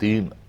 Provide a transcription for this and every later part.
3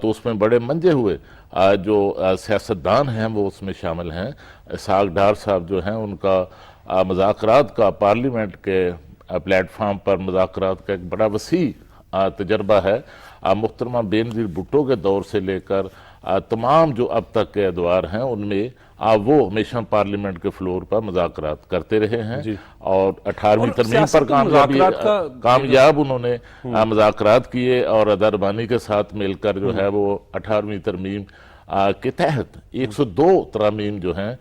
تو اس میں بڑے منجے ہوئے جو سیاستدان ہیں وہ اس میں شامل ہیں. اسحاق ڈار صاحب جو ہیں ان کا مذاکرات کا پارلیمنٹ کے پلیٹ فارم پر مذاکرات کا ایک بڑا وسیع تجربہ ہے. محترمہ بینظیر بھٹو کے دور سے لے کر تمام جو اب تک کے ادوار ہیں ان میں وہ ہمیشہ پارلیمنٹ کے فلور پر مذاکرات کرتے رہے ہیں اور 18ویں ترمیم پر کامیاب انہوں نے مذاکرات کیے اور ادربانی کے ساتھ مل کر جو ہے وہ 18ویں ترمیم کے تحت 102 ترامیم جو ہیں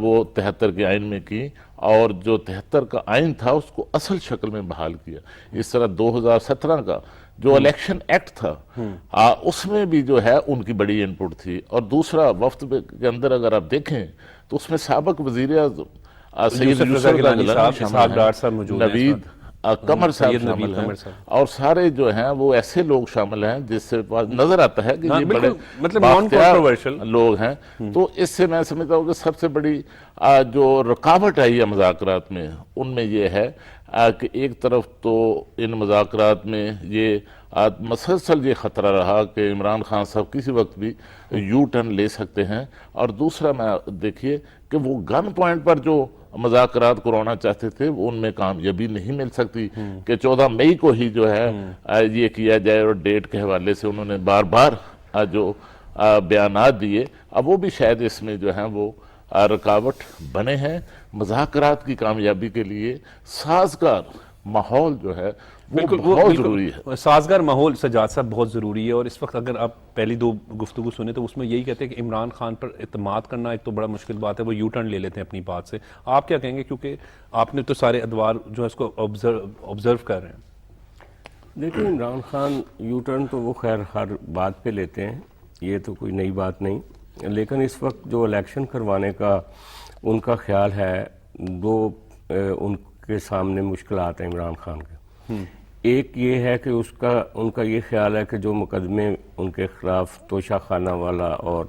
وہ 73 کے آئین میں کی اور جو 73 کا آئین تھا اس کو اصل شکل میں بحال کیا. اس طرح 2017 کا جو الیکشن ایکٹ تھا اس میں بھی جو ہے ان کی بڑی انپٹ تھی. اور دوسرا وفد کے اندر اگر آپ دیکھیں تو اس میں سابق وزیر اعظم سید یوسف گیلانی صاحب، نوید قمر صاحب شامل ہیں اور سارے جو ہیں وہ ایسے لوگ شامل ہیں جس سے نظر آتا ہے کہ یہ بڑے بااختیار لوگ ہیں. تو اس سے میں سمجھتا ہوں کہ سب سے بڑی جو رکاوٹ آئی ہے مذاکرات میں ان میں یہ ہے کہ ایک طرف تو ان مذاکرات میں یہ مسلسل یہ خطرہ رہا کہ عمران خان صاحب کسی وقت بھی یو ٹرن لے سکتے ہیں، اور دوسرا میں دیکھیے کہ وہ گن پوائنٹ پر جو مذاکرات کرانا چاہتے تھے وہ ان میں کامیابی نہیں مل سکتی کہ 14 مئی کو ہی جو ہے یہ کیا جائے، اور ڈیٹ کے حوالے سے انہوں نے بار بار جو بیانات دیے اب وہ بھی شاید اس میں جو ہیں وہ رکاوٹ بنے ہیں. مذاکرات کی کامیابی کے لیے سازگار ماحول جو ہے وہ بہت ضروری ہے. سازگار ماحول سجاد صاحب بہت ضروری ہے. اور اس وقت اگر آپ پہلی دو گفتگو سنیں تو اس میں یہی کہتے ہیں کہ عمران خان پر اعتماد کرنا ایک تو بڑا مشکل بات ہے، وہ یو ٹرن لے لیتے ہیں اپنی بات سے. آپ کیا کہیں گے، کیونکہ آپ نے تو سارے ادوار جو ہے اس کو آبزرو کر رہے ہیں؟ دیکھیں عمران خان یو ٹرن تو وہ خیر ہر بات پہ لیتے ہیں، یہ تو کوئی نئی بات نہیں، لیکن اس وقت جو الیکشن کروانے کا ان کا خیال ہے دو ان کے سامنے مشکلات ہیں عمران خان کے. ایک یہ ہے کہ ان کا یہ خیال ہے کہ جو مقدمے ان کے خلاف توشہ خانہ والا اور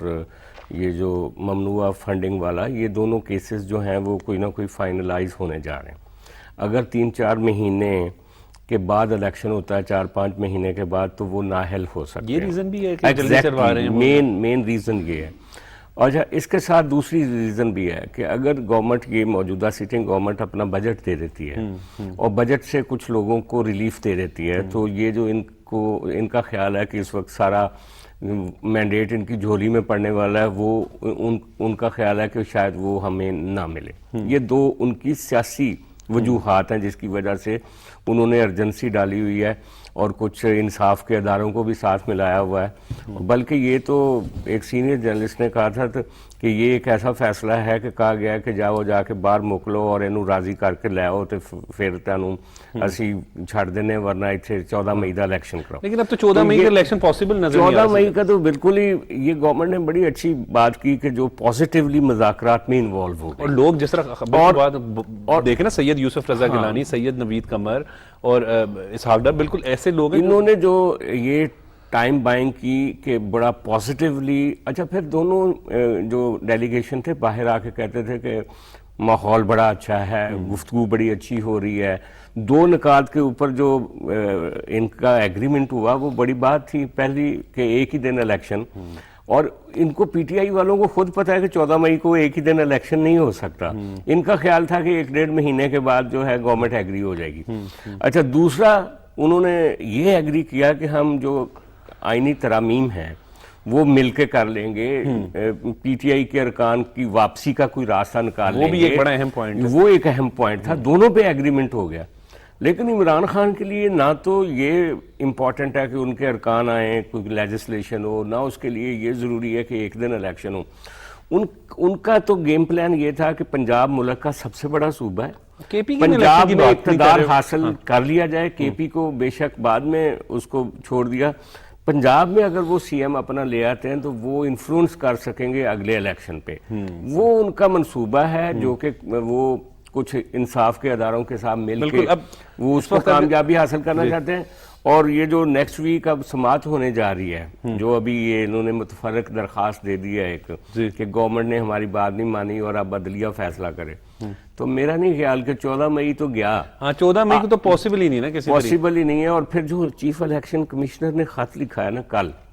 یہ جو ممنوعہ فنڈنگ والا، یہ دونوں کیسز جو ہیں وہ کوئی نہ کوئی فائنلائز ہونے جا رہے ہیں. اگر 3-4 مہینے کے بعد الیکشن ہوتا ہے، 4-5 مہینے کے بعد، تو وہ نااہل ہو سکتے ہیں. یہ ریزن بھی ہے کہ جلدی چلوا رہے ہیں، مین ریزن یہ ہے. اور اس کے ساتھ دوسری ریزن بھی ہے کہ اگر گورنمنٹ، یہ موجودہ سٹنگ گورنمنٹ اپنا بجٹ دے دیتی ہے اور بجٹ سے کچھ لوگوں کو ریلیف دے دیتی ہے، تو یہ جو ان کا خیال ہے کہ اس وقت سارا مینڈیٹ ان کی جھولی میں پڑنے والا ہے، وہ ان کا خیال ہے کہ شاید وہ ہمیں نہ ملے. یہ دو ان کی سیاسی وجوہات ہیں جس کی وجہ سے انہوں نے ارجنسی ڈالی ہوئی ہے اور کچھ انصاف کے اداروں کو بھی ساتھ ملایا ہوا ہے. بلکہ یہ تو ایک سینئر جرنلسٹ نے کہا تھا کہ یہ ایک ایسا فیصلہ ہے کہ کہا گیا کہ جا کے باہر موکلو اور انہوں راضی کر کے لے آؤ تے پھر تانوں اسی چھڑ دینے، ورنہ اتنے 14 مئی دا الیکشن کرو. لیکن اب تو 14 مئی کا الیکشن پاسبل نظر نہیں آ رہا. 14 مئی کا تو بالکل ہی یہ گورنمنٹ نے بڑی اچھی بات کی کہ جو پازیٹیولی مذاکرات میں انوالو ہو گئے. اور لوگ جس طرح دیکھیں نا، سید یوسف رضا گیلانی، سید نوید قمر اور اسحاق ڈار، بالکل ایسے لوگ ہیں انہوں نے جو یہ ٹائم بائنگ کی کہ بڑا پازیٹیولی. اچھا پھر دونوں جو ڈیلیگیشن تھے باہر آ کے کہتے تھے کہ ماحول بڑا اچھا ہے، گفتگو بڑی اچھی ہو رہی ہے. 2 نکات کے اوپر جو ان کا ایگریمنٹ ہوا وہ بڑی بات تھی. پہلی کہ ایک ہی دن الیکشن، اور ان کو پی ٹی آئی والوں کو خود پتا ہے کہ 14 مئی کو ایک ہی دن الیکشن نہیں ہو سکتا. ان کا خیال تھا کہ 1-1.5 مہینے کے بعد جو ہے گورنمنٹ ایگری ہو جائے گی. اچھا دوسرا انہوں نے یہ ایگری کیا کہ ہم جو آئینی ترامیم ہیں وہ مل کے کر لیں گے، پی ٹی آئی کے ارکان کی واپسی کا کوئی راستہ نکال لیں گے. وہ بھی ایک بڑا اہم پوائنٹ ہے. وہ ایک اہم پوائنٹ تھا، دونوں پہ ایگریمنٹ ہو گیا. لیکن عمران خان کے لیے نہ تو یہ امپورٹنٹ ہے کہ ان کے ارکان آئیں، کوئی لیجسلیشن ہو، نہ اس کے لیے یہ ضروری ہے کہ ایک دن الیکشن ہو. ان کا تو گیم پلان یہ تھا کہ پنجاب ملک کا سب سے بڑا صوبہ ہے، پنجاب میں اقتدار حاصل کر لیا جائے. کے پی کو بے شک بعد میں اس کو چھوڑ دیا. پنجاب میں اگر وہ سی ایم اپنا لے آتے ہیں تو وہ انفلوئنس کر سکیں گے اگلے الیکشن پہ. وہ ان کا منصوبہ ہے جو کہ وہ کچھ انصاف کے اداروں کے ساتھ مل کے وہ اس کو کامیابی حاصل کرنا چاہتے ہیں. اور یہ جو نیکسٹ ویک اب سماعت ہونے جا رہی ہے، جو ابھی یہ انہوں نے متفرق درخواست دے دی ہے ایک کہ گورنمنٹ نے ہماری بات نہیں مانی اور اب عدلیہ فیصلہ کرے، تو میرا نہیں خیال کہ 14 مئی تو گیا. 14 مئی کو تو پاسبل ہی نہیں نا، کسی پاسبل ہی نہیں ہے. اور پھر جو چیف الیکشن کمشنر نے خط لکھا ہے نا کل،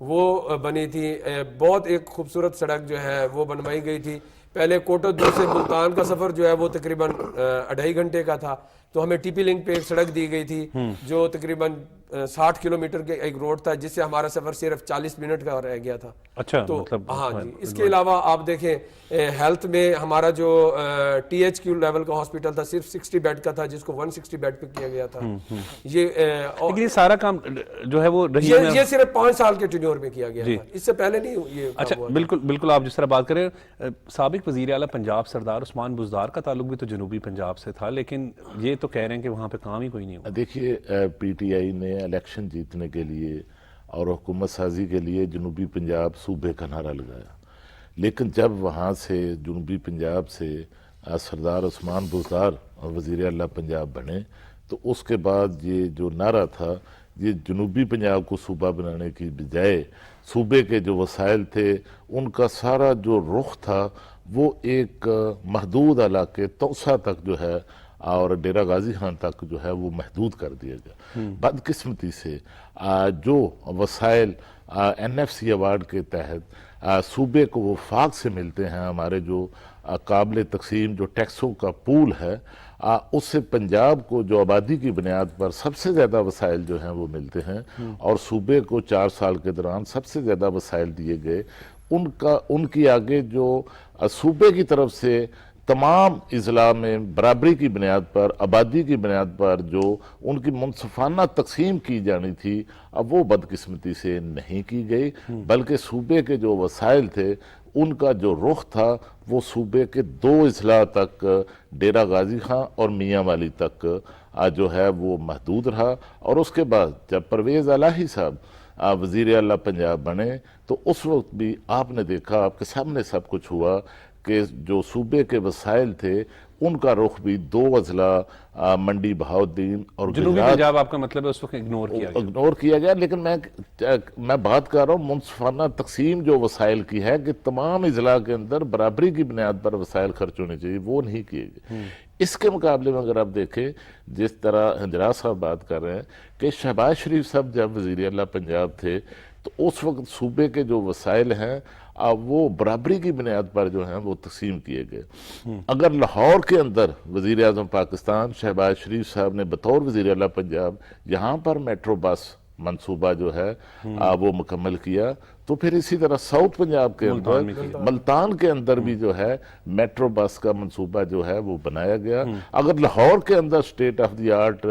وہ بنی تھی. بہت ایک خوبصورت سڑک جو ہے وہ بنوائی گئی تھی. پہلے کوٹودو سے ملتان کا سفر جو ہے وہ تقریباً 2.5 گھنٹے کا تھا, تو ہمیں ٹی پی لنک پہ ایک سڑک دی گئی تھی جو تقریباً 60 کلومیٹر کے ایک روڈ تھا, جس سے ہمارا سفر صرف 40 منٹ کا رہ گیا تھا. اچھا, تو مطلب ہاں جی. اس کے علاوہ آپ دیکھیں ہیلتھ میں ہمارا جو ٹی ایچ کیو لیول کا ہاسپٹل تھا صرف 60 بیڈ کا تھا, جس کو 160 بیڈ پہ کیا گیا تھا. لیکن یہ سارا کام جو ہے وہ یہ صرف 5 سال کے ٹینیور میں کیا گیا تھا, اس سے پہلے نہیں یہ. اچھا, بالکل آپ جس طرح بات کریں, سابق وزیر اعلیٰ پنجاب سردار عثمان بزدار کا تعلق بھی تو جنوبی پنجاب سے تھا, لیکن یہ تو کہہ رہے ہیں کہ وہاں پہ کام ہی کوئی نہیں ہوا. دیکھیے پی ٹی آئی نے الیکشن جیتنے کے لیے اور حکومت سازی کے لیے جنوبی پنجاب صوبے کا نعرہ لگایا, لیکن جب وہاں سے جنوبی پنجاب سے سردار عثمان بزدار وزیر اعلیٰ پنجاب بنے, تو اس کے بعد یہ جو نعرہ تھا یہ جنوبی پنجاب کو صوبہ بنانے کی بجائے صوبے کے جو وسائل تھے ان کا سارا جو رخ تھا وہ ایک محدود علاقے توسا تک جو ہے اور ڈیرہ غازی خان تک جو ہے وہ محدود کر دیا گیا. بدقسمتی سے جو وسائل این ایف سی ایوارڈ کے تحت صوبے کو وفاق سے ملتے ہیں, ہمارے جو قابل تقسیم جو ٹیکسوں کا پول ہے, اس سے پنجاب کو جو آبادی کی بنیاد پر سب سے زیادہ وسائل جو ہیں وہ ملتے ہیں, اور صوبے کو 4 سال کے دوران سب سے زیادہ وسائل دیے گئے. ان کی آگے جو صوبے کی طرف سے تمام اضلاع میں برابری کی بنیاد پر, آبادی کی بنیاد پر جو ان کی منصفانہ تقسیم کی جانی تھی, اب وہ بدقسمتی سے نہیں کی گئی, بلکہ صوبے کے جو وسائل تھے ان کا جو رخ تھا وہ صوبے کے 2 اضلاع تک, ڈیرہ غازی خان اور میاں والی تک جو ہے وہ محدود رہا. اور اس کے بعد جب پرویز الہی صاحب وزیر اعلیٰ پنجاب بنے تو اس وقت بھی آپ نے دیکھا, آپ کے سامنے سب کچھ ہوا کہ جو صوبے کے وسائل تھے ان کا رخ بھی 2 اضلاع منڈی بہاؤالدین اور جنوبی پنجاب آپ کا مطلب ہے اس وقت اگنور کیا گیا. لیکن میں بات کر رہا ہوں منصفانہ تقسیم جو وسائل کی ہے کہ تمام اضلاع کے اندر برابری کی بنیاد پر وسائل خرچ ہونے چاہیے, وہ نہیں کیے گئے. اس کے مقابلے میں اگر آپ دیکھیں جس طرح ہنجرا صاحب بات کر رہے ہیں کہ شہباز شریف صاحب جب وزیر اعلیٰ پنجاب تھے تو اس وقت صوبے کے جو وسائل ہیں وہ برابری کی بنیاد پر جو ہیں وہ تقسیم کیے گئے. اگر لاہور کے اندر وزیر اعظم پاکستان شہباز شریف صاحب نے بطور وزیر اعلیٰ پنجاب یہاں پر میٹرو بس منصوبہ جو ہے وہ مکمل کیا, تو پھر اسی طرح ساؤتھ پنجاب کے اندر ملتان کے اندر بھی جو ہے میٹرو بس کا منصوبہ جو ہے وہ بنایا گیا. اگر لاہور کے اندر سٹیٹ آف دی آرٹ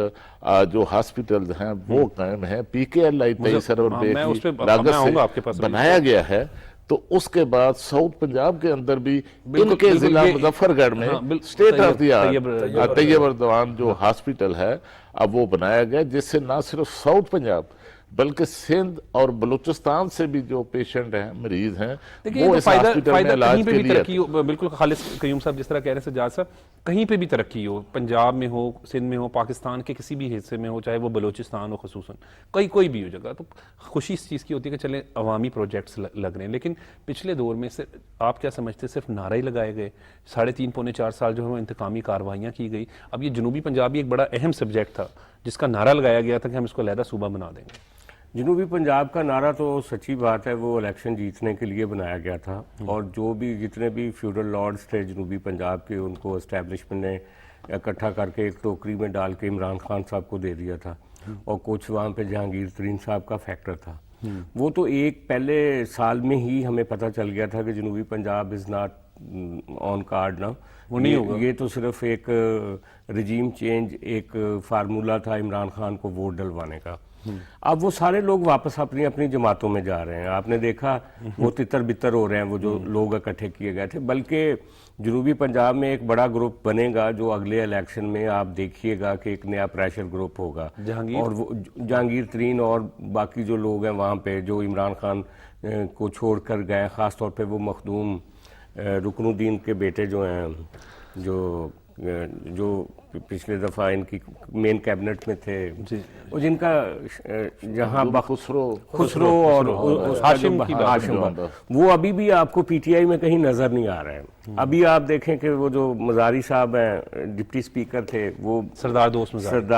جو ہاسپٹل ہیں وہ قائم ہیں, پی کے ایل آئی 23 ارب روپے کی لاگت سے بنایا گیا ہے, تو اس کے بعد ساؤتھ پنجاب کے اندر بھی ان کے ضلع مظفر گڑھ میں سٹیٹ آف دی آرٹ طیب اردوان جو ہاسپٹل ہے اب وہ بنایا گیا, جس سے نہ صرف ساؤتھ پنجاب بلکہ سندھ اور بلوچستان سے بھی جو پیشنٹ ہیں مریض ہیں وہ اس ہاسپٹل میں علاج کے لیے. بالکل خالص قیوم صاحب جس طرح کہہ رہے ہیں سجاد صاحب, کہیں پہ بھی ترقی ہو, پنجاب میں ہو, سندھ میں ہو, پاکستان کے کسی بھی حصے میں ہو, چاہے وہ بلوچستان ہو خصوصاً, کوئی بھی ہو جگہ, تو خوشی اس چیز کی ہوتی ہے کہ چلیں عوامی پروجیکٹس لگ رہے ہیں. لیکن پچھلے دور میں آپ کیا سمجھتے ہیں صرف نعرے ہی لگائے گئے, 3.5 پونے 4 سال جو ہے وہ انتقامی کاروائیاں کی گئی. اب یہ جنوبی پنجاب ایک بڑا اہم سبجیکٹ تھا جس کا نعرہ لگایا گیا تھا کہ ہم اس کو علیحدہ صوبہ بنا دیں گے. جنوبی پنجاب کا نعرہ تو سچی بات ہے وہ الیکشن جیتنے کے لیے بنایا گیا تھا, اور جو بھی جتنے بھی فیوڈل لارڈز تھے جنوبی پنجاب کے ان کو اسٹیبلشمنٹ نے اکٹھا کر کے ایک ٹوکری میں ڈال کے عمران خان صاحب کو دے دیا تھا, اور کچھ وہاں پہ جہانگیر ترین صاحب کا فیکٹر تھا. وہ تو ایک پہلے سال میں ہی ہمیں پتہ چل گیا تھا کہ جنوبی Punjab is not on card نا, وہ نہیں ہوگا, یہ تو صرف ایک رجیم چینج, ایک فارمولہ تھا عمران خان کو ووٹ ڈلوانے کا. اب وہ سارے لوگ واپس اپنی اپنی جماعتوں میں جا رہے ہیں. آپ نے دیکھا وہ تتر بتر ہو رہے ہیں وہ جو لوگ اکٹھے کیے گئے تھے. بلکہ جنوبی پنجاب میں ایک بڑا گروپ بنے گا جو اگلے الیکشن میں آپ دیکھیے گا کہ ایک نیا پریشر گروپ ہوگا, اور وہ جہانگیر ترین اور باقی جو لوگ ہیں وہاں پہ جو عمران خان کو چھوڑ کر گئے, خاص طور پہ وہ مخدوم رکن الدین کے بیٹے جو ہیں جو پچھلے دفعہ ان کی مین کیبنٹ میں تھے, جن کا جہاں خسرو اور ہاشم, وہ ابھی بھی آپ کو پی ٹی آئی میں کہیں نظر نہیں آ رہے ہیں. ابھی آپ دیکھیں کہ وہ جو مزاری صاحب ہیں ڈپٹی سپیکر تھے, وہ سردار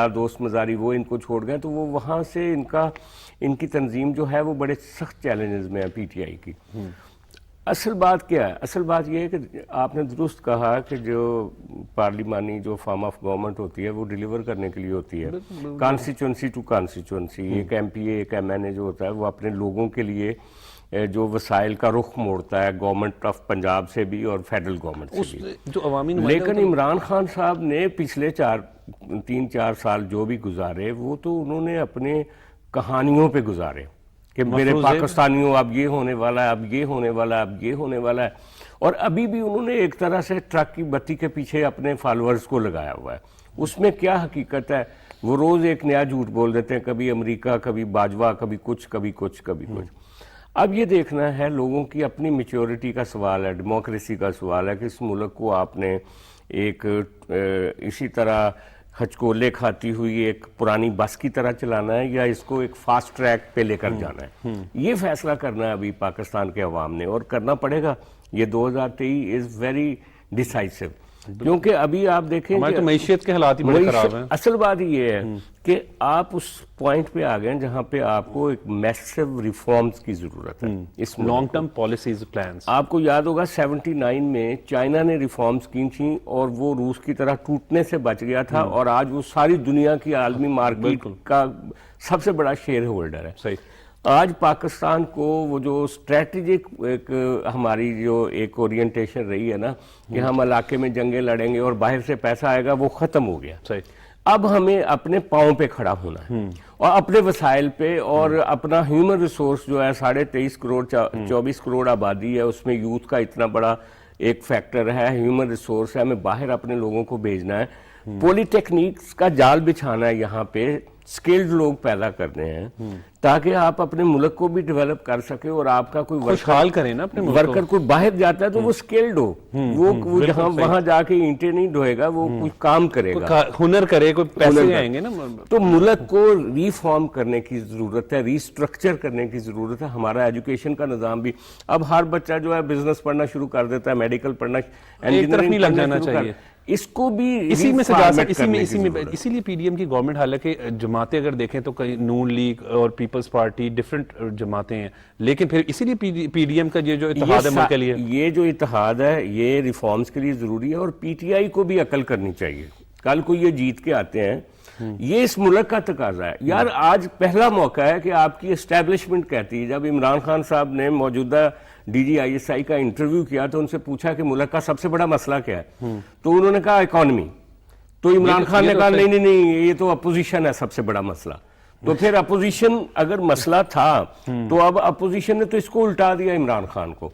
دوست مزاری, وہ ان کو چھوڑ گئے, تو وہ وہاں سے ان کا ان کی تنظیم جو ہے وہ بڑے سخت چیلنجز میں ہے پی ٹی آئی کی. اصل بات کیا ہے؟ اصل بات یہ ہے کہ آپ نے درست کہا کہ جو پارلیمانی جو فارم آف گورنمنٹ ہوتی ہے وہ ڈیلیور کرنے کے لیے ہوتی ہے کانسٹیچوئنسی ٹو کانسٹیچوئنسی. ایک ایم پی اے ایک ایم این اے جو ہوتا ہے وہ اپنے لوگوں کے لیے جو وسائل کا رخ موڑتا ہے گورنمنٹ آف پنجاب سے بھی اور فیڈرل گورنمنٹ سے بھی. جو عوامی لیکن عمران خان صاحب نے پچھلے 3-4 سال جو بھی گزارے وہ تو انہوں نے اپنے کہانیوں پہ گزارے کہ میرے پاکستانیوں اب یہ ہونے والا ہے، اب یہ ہونے والا ہے، اب یہ ہونے والا ہے. اور ابھی بھی انہوں نے ایک طرح سے ٹرک کی بتی کے پیچھے اپنے فالوورز کو لگایا ہوا ہے. اس میں کیا حقیقت ہے؟ وہ روز ایک نیا جھوٹ بول دیتے ہیں، کبھی امریکہ، کبھی باجوہ، کبھی کچھ کبھی کچھ کبھی کچھ. اب یہ دیکھنا ہے لوگوں کی اپنی میچورٹی کا سوال ہے، ڈیموکریسی کا سوال ہے کہ اس ملک کو آپ نے ایک اسی طرح ہچکولے کھاتی ہوئی ایک پرانی بس کی طرح چلانا ہے یا اس کو ایک فاسٹ ٹریک پہ لے کر جانا ہے. یہ فیصلہ کرنا ہے ابھی پاکستان کے عوام نے، اور کرنا پڑے گا. یہ 2023 از ویری ڈیسائسو، کیونکہ ابھی آپ دیکھیں ہماری تو معیشت کے حالات ہی بڑے خراب ہیں. اصل بات یہ ہے کہ آپ اس پوائنٹ پہ آ گئے جہاں پہ آپ کو ایک میسو ریفارمز کی ضرورت ہے. اس لانگ ٹرم پالیسیز پلانز. آپ کو یاد ہوگا 79 میں چائنا نے ریفارمز کی تھیں اور وہ روس کی طرح ٹوٹنے سے بچ گیا تھا، اور آج وہ ساری دنیا کی عالمی مارکیٹ کا سب سے بڑا شیئر ہولڈر ہے. صحیح. آج پاکستان کو وہ جو اسٹریٹجک ایک ہماری جو ایک اورینٹیشن رہی ہے نا کہ ہم علاقے میں جنگیں لڑیں گے اور باہر سے پیسہ آئے گا، وہ ختم ہو گیا. صحیح. اب ہمیں اپنے پاؤں پہ کھڑا ہونا ہے اور اپنے وسائل پہ، اور اپنا ہیومن ریسورس جو ہے 23.5 کروڑ 24 کروڑ آبادی ہے، اس میں یوتھ کا اتنا بڑا ایک فیکٹر ہے، ہیومن ریسورس ہے. ہمیں باہر اپنے لوگوں کو بھیجنا ہے، پولی ٹیکنیکس کا جال بچھانا ہے، یہاں پہ سکلڈ لوگ پیدا کرنے ہیں تاکہ آپ اپنے ملک کو بھی ڈیولپ کر سکے. اور آپ کا کوئی خوشحال کریں نا اپنے ملک کو. ورکر کوئی باہر جاتا ہے تو وہ سکلڈ ہو، وہ جہاں وہاں جا کے اینٹیں نہیں ڈھوئے گا، وہ کچھ کام کرے گا، ہنر کرے، کوئی پیسے آئیں گے نا. تو ملک کو ریفارم کرنے کی ضرورت ہے، ریسٹرکچر کرنے کی ضرورت ہے. ہمارا ایجوکیشن کا نظام بھی، اب ہر بچہ جو ہے بزنس پڑھنا شروع کر دیتا ہے، میڈیکل پڑھنا، ایک طرف نہیں لگ جانا چاہیے. اس کو بھی اسی میں اسی لیے پی ڈی ایم کی گورنمنٹ، حالانکہ جماعتیں اگر دیکھیں تو نون لیگ اور پیپلز پارٹی ڈیفرنٹ جماعتیں ہیں، لیکن پھر اسی لیے پی ڈی ایم کا یہ جو اتحاد ہے ملک کے لیے، یہ جو اتحاد ہے یہ ریفارمز کے لیے ضروری ہے. اور پی ٹی آئی کو بھی عقل کرنی چاہیے. کل کو یہ جیت کے آتے ہیں، یہ اس ملک کا تقاضا ہے. یار آج پہلا موقع ہے کہ آپ کی اسٹیبلشمنٹ کہتی ہے. جب عمران خان صاحب نے موجودہ D G I S I کا انٹرویو کیا تو ان سے پوچھا کہ ملک کا سب سے بڑا مسئلہ کیا ہے، تو انہوں نے کہا اکانومی. تو عمران خان نے کہا نہیں یہ تو اپوزیشن ہے سب سے بڑا مسئلہ. تو پھر اپوزیشن اگر مسئلہ تھا تو اب اپوزیشن نے تو اس کو الٹا دیا عمران خان کو.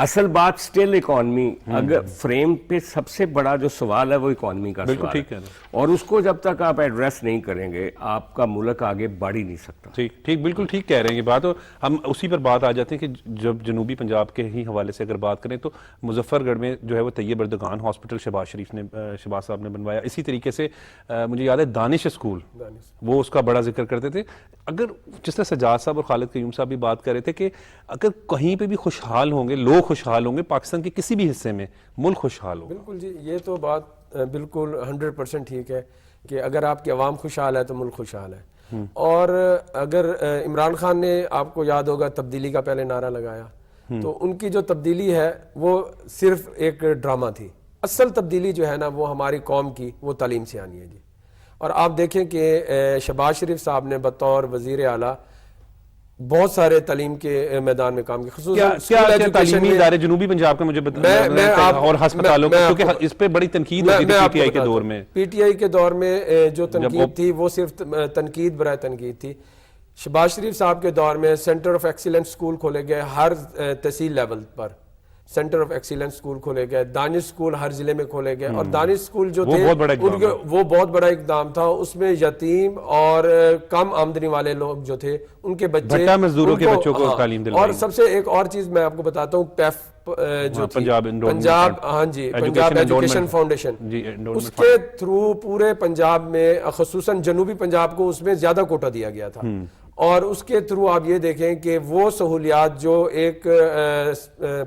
اصل بات سٹل اکانومی، اگر فریم پہ سب سے بڑا جو سوال ہے وہ اکانومی کا سوال ہے، اور اس کو جب تک آپ ایڈریس نہیں کریں گے آپ کا ملک آگے بڑھ ہی نہیں سکتا. ٹھیک بالکل ٹھیک کہہ رہے ہیں یہ بات. ہم اسی پر بات آ جاتے ہیں کہ جب جنوبی پنجاب کے ہی حوالے سے اگر بات کریں تو مظفر گڑھ میں جو ہے وہ طیب اردگان ہاسپٹل شہباز صاحب نے بنوایا. اسی طریقے سے مجھے یاد ہے دانش اسکول، وہ اس کا بڑا ذکر کرتے تھے. اگر جس طرح سجاد صاحب اور خالد قیوم صاحب بھی بات کر رہے تھے کہ اگر کہیں پہ بھی خوشحال ہوں گے، لوگ خوشحال ہوں گے، پاکستان کے کسی بھی حصے میں ملک خوشحال ہوگا. بالکل جی، یہ تو بات بالکل 100% ٹھیک ہے کہ اگر آپ کی عوام خوشحال ہے تو ملک خوشحال ہے. اور اگر عمران خان نے، آپ کو یاد ہوگا، تبدیلی کا پہلے نعرہ لگایا، تو ان کی جو تبدیلی ہے وہ صرف ایک ڈرامہ تھی. اصل تبدیلی جو ہے نا وہ ہماری قوم کی وہ تعلیم سے آنی ہے جی. اور آپ دیکھیں کہ شہباز شریف صاحب نے بطور وزیر اعلیٰ بہت سارے تعلیم کے میدان میں کام کیا. خصوصاً تعلیمی ادارے جنوبی پنجاب کا مجھے اور ہسپتالوں کا، کیونکہ اس پہ بڑی تنقید ہوتی تھی پی ٹی آئی کے دور میں. پی ٹی آئی کے دور میں جو تنقید تھی وہ صرف تنقید برائے تنقید تھی. شہباز شریف صاحب کے دور میں سینٹر آف ایکسیلنس اسکول کھولے گئے ہر تحصیل لیول پر، سینٹر آف ایکسیلنس اسکول کھولے گئے. دانش اسکول ہر ضلع میں کھولے گئے، اور دانش اسکول جو تھے وہ بہت بڑا اقدام تھا. اس میں یتیم اور کم آمدنی والے لوگ جو تھے ان کے بچے، مزدوروں کے بچوں کو تعلیم دلوائی. اور سب سے ایک اور چیز میں آپ کو بتاتا ہوں، پیف جو پنجاب ایجوکیشن فاؤنڈیشن، اس کے تھرو پورے پنجاب میں، خصوصاً جنوبی پنجاب کو اس میں زیادہ کوٹا دیا گیا تھا. اور اس کے تھرو آپ یہ دیکھیں کہ وہ سہولیات جو ایک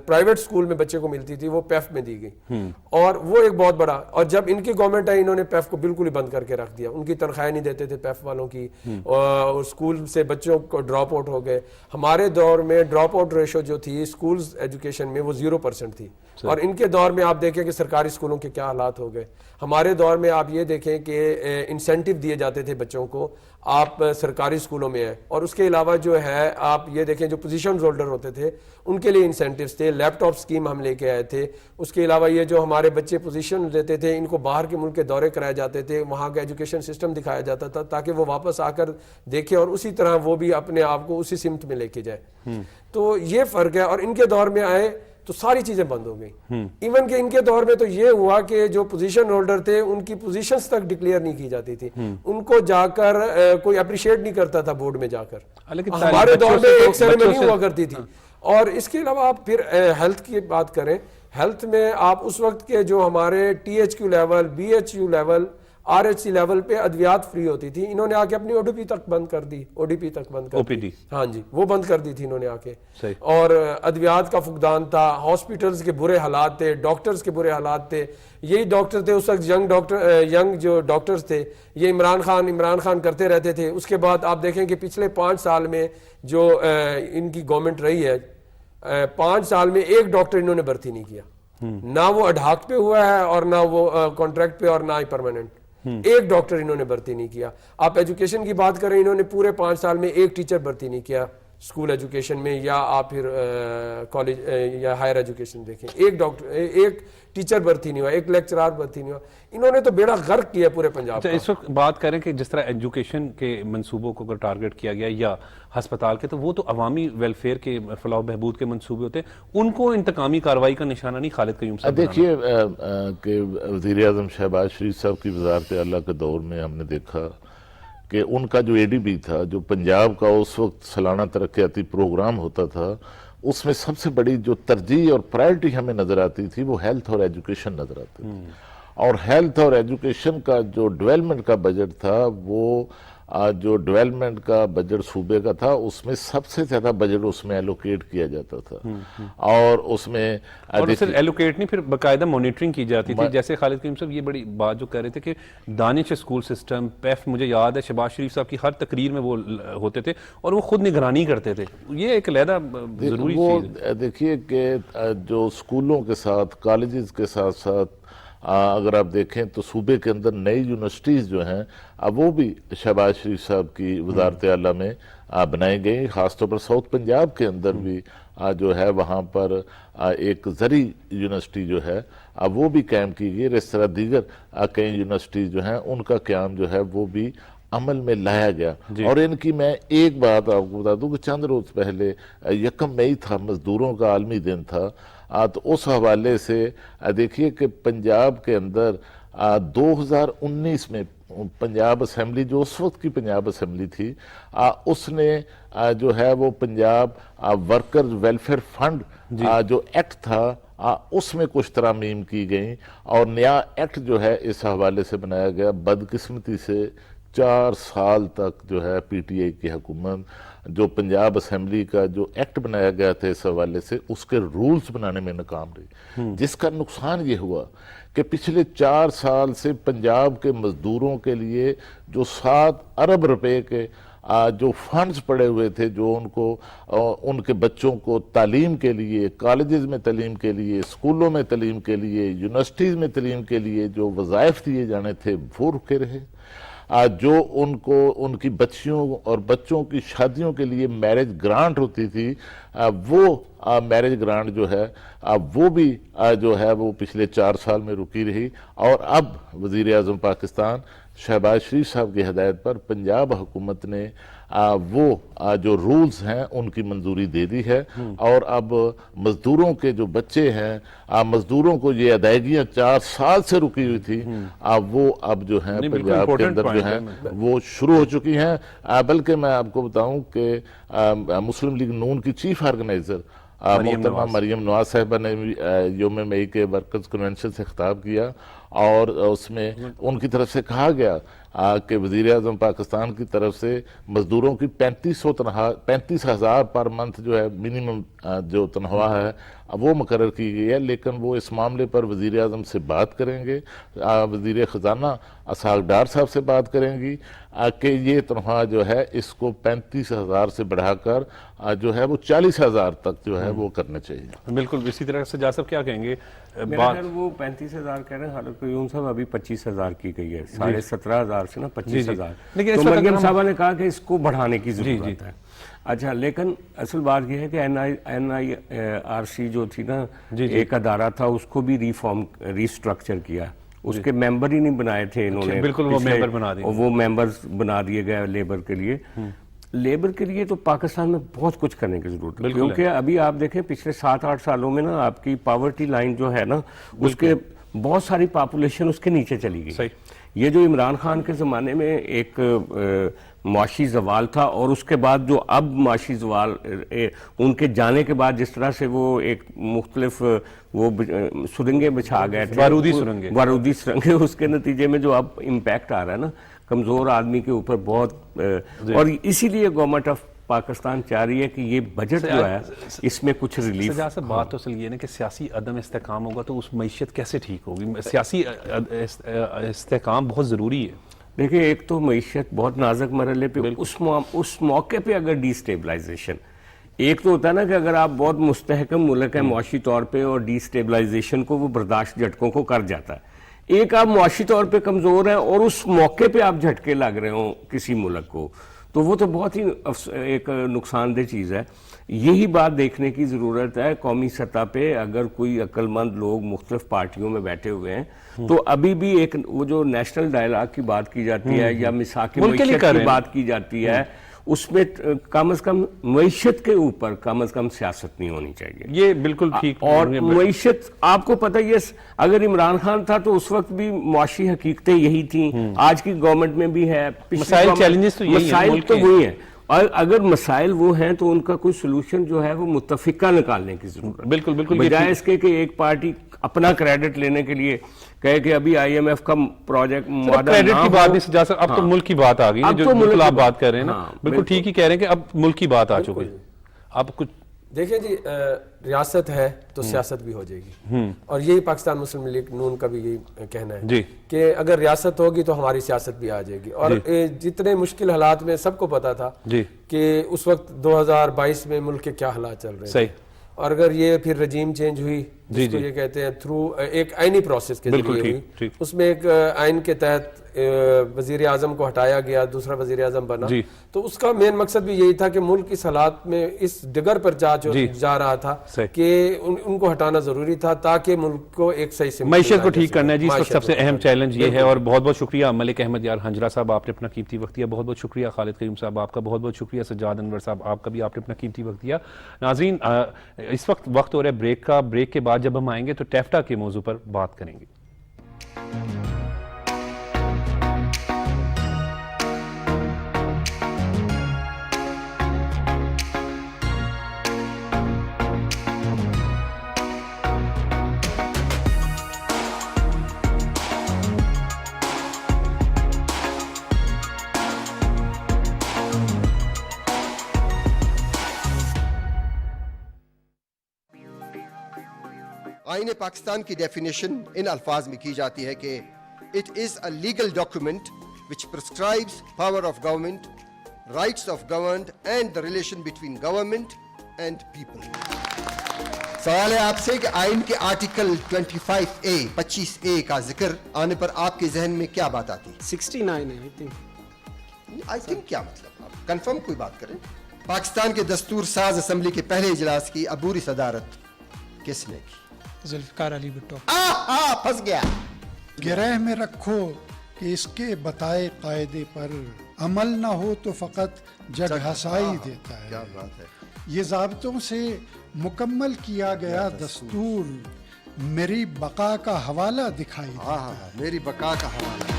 پرائیویٹ سکول میں بچے کو ملتی تھی وہ پیف میں دی گئی, اور وہ ایک بہت بڑا, اور جب ان کی گورنمنٹ آئی انہوں نے پیف کو بالکل ہی بند کر کے رکھ دیا, ان کی تنخواہیں نہیں دیتے تھے پیف والوں کی, اور اسکول سے بچوں کو ڈراپ آؤٹ ہو گئے. ہمارے دور میں ڈراپ آؤٹ ریشو جو تھی اسکولز ایجوکیشن میں وہ 0% تھی, اور ان کے دور میں آپ دیکھیں کہ سرکاری اسکولوں کے کیا حالات ہو گئے. ہمارے دور میں آپ یہ دیکھیں کہ انسینٹیو دیے جاتے تھے بچوں کو, آپ سرکاری اسکولوں میں ہیں, اور اس کے علاوہ جو ہے آپ یہ دیکھیں جو پوزیشن ہولڈر ہوتے تھے ان کے لیے انسینٹیوز تھے, لیپ ٹاپ اسکیم ہم لے کے آئے تھے. اس کے علاوہ یہ جو ہمارے بچے پوزیشن لیتے تھے ان کو باہر کے ملک کے دورے کرائے جاتے تھے, وہاں کا ایجوکیشن سسٹم دکھایا جاتا تھا تاکہ وہ واپس آ کر دیکھیں اور اسی طرح وہ بھی اپنے آپ کو اسی سمت میں لے کے جائے. تو یہ فرق ہے, اور ان کے دور میں آئے تو ساری چیزیں بند ہو گئی. ایون کہ ان کے دور میں تو یہ ہوا کہ جو پوزیشن ہولڈر تھے ان کی پوزیشنز تک ڈکلیئر نہیں کی جاتی تھی, ان کو جا کر کوئی اپریشیٹ نہیں کرتا تھا بورڈ میں جا کر. ہمارے دور میں ایک سیریمنی ہوا کرتی تھی. اور اس کے علاوہ آپ پھر ہیلتھ کی بات کریں, ہیلتھ میں آپ اس وقت کے جو ہمارے THQ level, BHU level, RHC level پہ ادویات فری ہوتی تھی, انہوں نے آ کے اپنی ODP تک بند کر دی, ODP تک بند کر دی. ہاں جی, وہ بند کر دی تھی انہوں نے آ کے. اور ادویات کا فقدان تھا, ہاسپٹلز کے برے حالات تھے, ڈاکٹرز کے برے حالات تھے. یہی ڈاکٹر تھے اس وقت ینگ جو ڈاکٹرز تھے, یہ عمران خان کرتے رہتے تھے. اس کے بعد آپ دیکھیں کہ پچھلے 5 سال میں جو ان کی گورنمنٹ رہی ہے, 5 سال میں ایک ڈاکٹر انہوں نے بھرتی نہیں کیا, نہ وہ اڈھاک پہ ہوا ہے اور نہ وہ کانٹریکٹ پہ اور نہ ہی پرماننٹ. ایک ڈاکٹر انہوں نے بھرتی نہیں کیا. آپ ایجوکیشن کی بات کریں, انہوں نے پورے 5 سال میں ایک ٹیچر بھرتی نہیں کیا اسکول ایجوکیشن میں, یا آپ پھر کالج یا ہائر ایجوکیشن دیکھیں, ایک ڈاکٹر ایک ٹیچر بھرتی نہیں ہوا, ایک لیکچرار بھرتی نہیں ہوا. انہوں نے تو بیڑا غرق کیا پورے پنجاب کا. اس وقت بات کریں کہ جس طرح ایجوکیشن کے منصوبوں کو اگر ٹارگٹ کیا گیا یا ہسپتال کے, تو وہ تو عوامی ویلفیئر کے فلاح و بہبود کے منصوبے ہوتے ہیں, ان کو انتقامی کارروائی کا نشانہ نہیں خالد قیوم صاحب. دیکھیے کہ وزیر اعظم شہباز شریف صاحب کی وزارت اعلیٰ کے دور میں ہم نے دیکھا کہ ان کا جو ADB تھا, جو پنجاب کا اس وقت سالانہ ترقیاتی پروگرام ہوتا تھا, اس میں سب سے بڑی جو ترجیح اور پرائرٹی ہمیں نظر آتی تھی وہ ہیلتھ اور ایجوکیشن نظر آتی تھی. اور ہیلتھ اور ایجوکیشن کا جو ڈیولپمنٹ کا بجٹ تھا, وہ جو ڈیولپمنٹ کا بجٹ صوبے کا تھا, اس میں سب سے زیادہ بجٹ اس میں ایلوکیٹ کیا جاتا تھا. اور اس میں صرف ایلوکیٹ نہیں, پھر باقاعدہ مانیٹرنگ کی جاتی تھی. جیسے خالد قیوم صاحب یہ بڑی بات جو کہہ رہے تھے کہ دانش اسکول سسٹم, پیف, مجھے یاد ہے شہباز شریف صاحب کی ہر تقریر میں وہ ہوتے تھے اور وہ خود نگرانی کرتے تھے. یہ ایک علیحدہ ضروری چیز ہے. دیکھیے کہ جو اسکولوں کے ساتھ, کالجز کے ساتھ ساتھ اگر آپ دیکھیں تو صوبے کے اندر نئی یونیورسٹیز جو ہیں اب وہ بھی شہباز شریف صاحب کی وزارت اعلیٰ میں بنائی گئی. خاص طور پر ساؤتھ پنجاب کے اندر بھی جو ہے وہاں پر ایک زرعی یونیورسٹی جو ہے اب وہ بھی قائم کی گئی. اس طرح دیگر کئی یونیورسٹیز جو ہیں ان کا قیام جو ہے وہ بھی عمل میں لایا گیا. اور ان کی میں ایک بات آپ کو بتا دوں کہ چند روز پہلے 1 مئی تھا, مزدوروں کا عالمی دن تھا, تو اس حوالے سے دیکھیے کہ پنجاب کے اندر 2019 میں پنجاب اسمبلی, جو اس وقت کی پنجاب اسمبلی تھی, اس نے جو ہے وہ پنجاب ورکر ویلفیئر فنڈ جو ایکٹ تھا اس میں کچھ ترامیم کی گئیں, اور نیا ایکٹ جو ہے اس حوالے سے بنایا گیا. بدقسمتی سے 4 سال تک جو ہے PTI کی حکومت جو پنجاب اسمبلی کا جو ایکٹ بنایا گیا تھا اس حوالے سے, اس کے رولز بنانے میں ناکام رہی, جس کا نقصان یہ ہوا کہ پچھلے 4 سال سے پنجاب کے مزدوروں کے لیے جو 7 ارب روپے کے جو فنڈز پڑے ہوئے تھے, جو ان کے بچوں کو تعلیم کے لیے, کالجز میں تعلیم کے لیے, اسکولوں میں تعلیم کے لیے, یونیورسٹیز میں تعلیم کے لیے جو وظائف دیے جانے تھے وہ رکے رہے. جو ان کی بچیوں اور بچوں کی شادیوں کے لیے میرج گرانٹ ہوتی تھی, وہ میرج گرانٹ جو ہے وہ بھی جو ہے وہ پچھلے 4 سال میں رکی رہی. اور اب وزیر اعظم پاکستان شہباز شریف صاحب کی ہدایت پر پنجاب حکومت نے وہ جو رولز ہیں ان کی منظوری دے دی ہے. اور اب مزدوروں کے جو بچے ہیں, مزدوروں کو یہ ادائیگیاں 4 سال سے رکی ہوئی تھی, وہ اب جو ہیں پنجاب کے اندر جو ہیں وہ شروع ہو چکی ہیں. بلکہ میں آپ کو بتاؤں کہ مسلم لیگ نون کی چیف آرگنائزر محترمہ مریم نواز صاحبہ نے یوم مئی کے ورکرز کنونشن سے خطاب کیا, اور اس میں ان کی طرف سے کہا گیا کہ وزیر اعظم پاکستان کی طرف سے مزدوروں کی 35,000 پر منتھ جو ہے منیمم جو تنخواہ ہے وہ مقرر کی گئی ہے، لیکن وہ اس معاملے پر وزیر اعظم سے بات کریں گے، وزیر خزانہ اسحاق ڈار صاحب سے بات کریں گی کہ یہ تنخواہ جو ہے اس کو 35,000 سے بڑھا کر جو ہے وہ 40,000 تک جو ہے وہ کرنا چاہیے۔ بالکل اسی طرح سے جاسب کیا کہیں گے؟ میرا خیال وہ 35,000 کہہ رہے ہیں، حالت قیوم صاحب ابھی 25,000 کی گئی ہے، 17,500 سے نا 25,000۔ تو مریم صاحبہ نے کہا کہ اس کو بڑھانے کی ضرورت ہے۔ اچھا، لیکن اصل بات یہ ہے کہ این آئی آر سی جو تھی نا، ایک ادارہ تھا، اس کو بھی ریسٹرکچر کیا، اس کے ممبر ہی نہیں بنائے تھے انہوں نے، بالکل وہ ممبر بنا دیے، وہ ممبرز بنا دیے گئے لیبر کے لیے۔ لیبر کے لیے تو پاکستان میں بہت کچھ کرنے کی ضرورت ہے، کیونکہ ابھی آپ دیکھیں پچھلے 7-8 سالوں میں نا آپ کی پاورٹی لائن جو ہے نا، اس کے بہت ساری پاپولیشن اس کے نیچے چلی گئی۔ یہ جو عمران خان کے زمانے میں ایک معاشی زوال تھا، اور اس کے بعد جو اب معاشی زوال ان کے جانے کے بعد جس طرح سے وہ ایک مختلف وہ سرنگیں بچھا گئے تھے، بارودی سرنگیں، اس کے نتیجے میں جو اب امپیکٹ آ رہا ہے نا کمزور آدمی کے اوپر بہت، اور اسی لیے گورنمنٹ آف پاکستان چاہ رہی ہے کہ یہ بجٹ جو ہے اس میں کچھ ریلیف۔ سجاد صاحب بات تو اصل یہ ہے کہ سیاسی عدم استحکام ہوگا تو اس معیشت کیسے ٹھیک ہوگی؟ سیاسی استحکام بہت ضروری ہے۔ دیکھیں، ایک تو معیشت بہت نازک مرحلے پہ، اس موقع پہ اگر ڈی سٹیبلائزیشن، ایک تو ہوتا ہے نا کہ اگر آپ بہت مستحکم ملک ہے معاشی طور پہ اور ڈی سٹیبلائزیشن کو وہ برداشت جھٹکوں کو کر جاتا ہے، ایک آپ معاشی طور پہ کمزور ہیں اور اس موقع پہ آپ جھٹکے لگ رہے ہوں کسی ملک کو، تو وہ تو بہت ہی ایک نقصان دہ چیز ہے۔ یہی بات دیکھنے کی ضرورت ہے قومی سطح پہ، اگر کوئی عقل مند لوگ مختلف پارٹیوں میں بیٹھے ہوئے ہیں تو ابھی بھی ایک وہ جو نیشنل ڈائلاگ کی بات کی جاتی ہے یا مساق معیشت کی بات کی جاتی ہے، اس میں کم از کم معیشت کے اوپر کم از کم سیاست نہیں ہونی چاہیے۔ یہ بالکل ٹھیک، اور معیشت آپ کو پتہ ہی ہے، اگر عمران خان تھا تو اس وقت بھی معاشی حقیقتیں یہی تھیں، آج کی گورنمنٹ میں بھی ہے، مسائل چیلنجز تو یہی ہیں، مسائل تو وہی ہیں، اور اگر مسائل وہ ہیں تو ان کا کوئی سلوشن جو ہے وہ متفقہ نکالنے کی ضرورت ہے، بالکل بالکل، بجائے اس کے کہ ایک پارٹی اپنا کریڈٹ لینے کے لیے کہے کہ ابھی آئی ایم ایف کا پروجیکٹ کریڈٹ کی بات نہیں سجا سکتا، اب تو ملک کی بات آ گئی ہے، جو بالکل آپ بات کر رہے ہیں نا، بالکل ٹھیک ہی کہہ رہے ہیں کہ اب ملک کی بات آ چکی ہے۔ اب کچھ دیکھیں جی، ریاست ہے تو سیاست بھی ہو جائے گی، اور یہی پاکستان مسلم لیگ نون کا بھی یہی کہنا ہے کہ اگر ریاست ہوگی تو ہماری سیاست بھی آ جائے گی۔ اور جتنے مشکل حالات میں سب کو پتا تھا کہ اس وقت 2022 میں ملک کے کیا حالات چل رہے ہیں، اور اگر یہ پھر رجیم چینج ہوئی، جس کو یہ کہتے ہیں تھرو ایک آئینی پروسیس کے ذریعے ہوئی، اس میں ایک آئین کے تحت وزیر اعظم کو ہٹایا گیا، دوسرا وزیر اعظم بنا، تو اس کا مین مقصد بھی یہی تھا کہ ملک اس حالات میں اس ڈگر پر جا رہا تھا کہ ان کو ہٹانا ضروری تھا تاکہ ملک کو ایک صحیح سے معیشت کو ٹھیک کرنا ہے۔ جی، اس وقت سب سے اہم چیلنج یہ ہے، اور بہت بہت شکریہ ملک احمد یار ہنجرا صاحب، آپ نے اپنا قیمتی وقت دیا، بہت بہت شکریہ خالد قیوم صاحب، آپ کا بہت بہت شکریہ، سجاد انور صاحب آپ کا بھی، آپ نے اپنا قیمتی وقت دیا۔ ناظرین، اس وقت ہو رہا ہے بریک کا، بریک کے بعد جب ہم آئیں گے تو ٹیفٹا کے موضوع پر بات کریں گے۔ آئین پاکستان کی ڈیفینیشن ان الفاظ میں کی جاتی ہے کہ it is a legal document which prescribes power of government, rights of governed and the relation between government and people. سوال ہے آپ سے کہ آئین کے آرٹیکل 25A کا ذکر آنے پر آپ کے ذہن میں کیا بات آتی ہے؟ 69 ہے آئی تھنک کیا مطلب، آپ کنفرم کوئی بات کریں۔ پاکستان کے دستور ساز اسمبلی کے پہلے اجلاس کی عبوری صدارت کس نے کی؟ ذوالفقار علی بھٹو۔ پھنس گیا۔ گرہ میں رکھو کہ اس کے بتائے قاعدے پر عمل نہ ہو تو فقط جگ ہسائی دیتا ہے۔ کیا بات ہے۔ یہ ضابطوں سے مکمل کیا گیا دستور میری بقا کا حوالہ دکھائی دیتا ہے۔ میری بقا کا حوالہ۔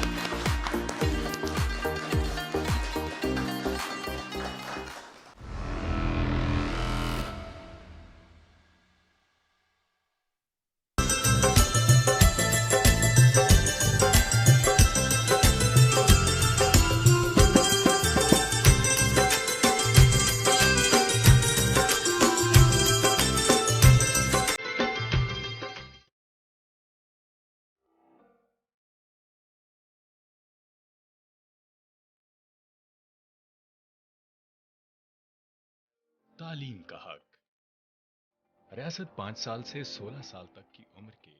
تعلیم کا حق۔ ریاست 5 سال سے 16 سال تک کی عمر کے